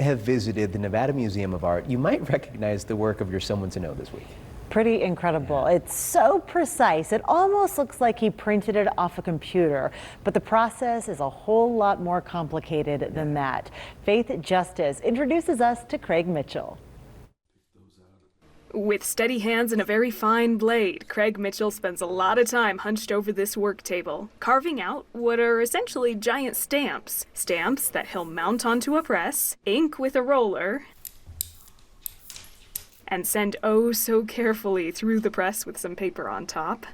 have visited the Nevada Museum of Art, you might recognize the work of your Someone to Know this week. Pretty incredible. It's so precise. It almost looks like he printed it off a computer, but the process is a whole lot more complicated than that. Faith Justis introduces us to Craig Mitchell. With steady hands and a very fine blade, Craig Mitchell spends a lot of time hunched over this work table, carving out what are essentially giant stamps. Stamps that he'll mount onto a press, ink with a roller, and send oh so carefully through the press with some paper on top.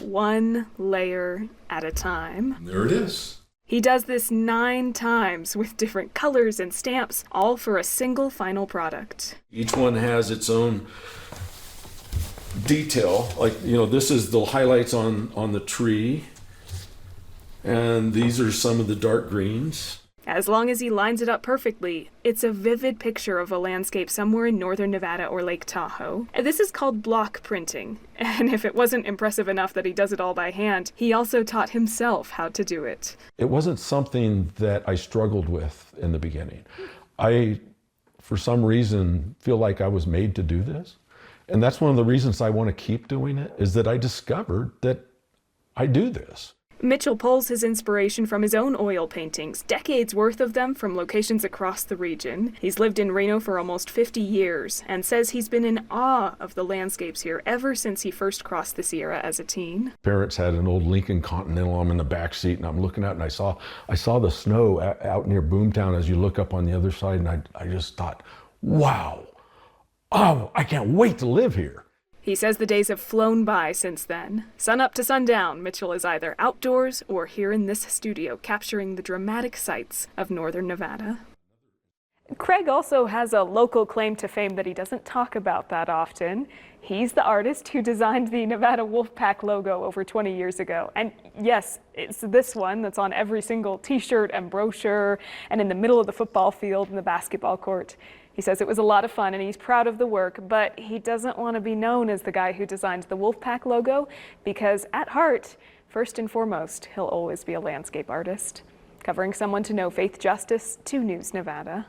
One layer at a time. There it is. He does this 9 times with different colors and stamps, all for a single final product. Each one has its own detail. Like, this is the highlights on the tree. And these are some of the dark greens. As long as he lines it up perfectly, it's a vivid picture of a landscape somewhere in northern Nevada or Lake Tahoe. This is called block printing. And if it wasn't impressive enough that he does it all by hand, he also taught himself how to do it. It wasn't something that I struggled with in the beginning. I, for some reason, feel like I was made to do this. And that's one of the reasons I want to keep doing it, is that I discovered that I do this. Mitchell pulls his inspiration from his own oil paintings, decades worth of them from locations across the region. He's lived in Reno for almost 50 years and says he's been in awe of the landscapes here ever since he first crossed the Sierra as a teen. Parents had an old Lincoln Continental. I'm in the back seat and I'm looking out and I saw the snow out near Boomtown as you look up on the other side, and I just thought, wow, oh, I can't wait to live here. He says the days have flown by since then. Sun up to sundown, Mitchell is either outdoors or here in this studio capturing the dramatic sights of northern Nevada. Craig also has a local claim to fame that he doesn't talk about that often. He's the artist who designed the Nevada Wolfpack logo over 20 years ago. And yes, it's this one that's on every single t-shirt and brochure and in the middle of the football field and the basketball court. He says it was a lot of fun and he's proud of the work, but he doesn't want to be known as the guy who designed the Wolfpack logo because at heart, first and foremost, he'll always be a landscape artist. Covering Someone to Know, Faith Justis, 2 News Nevada.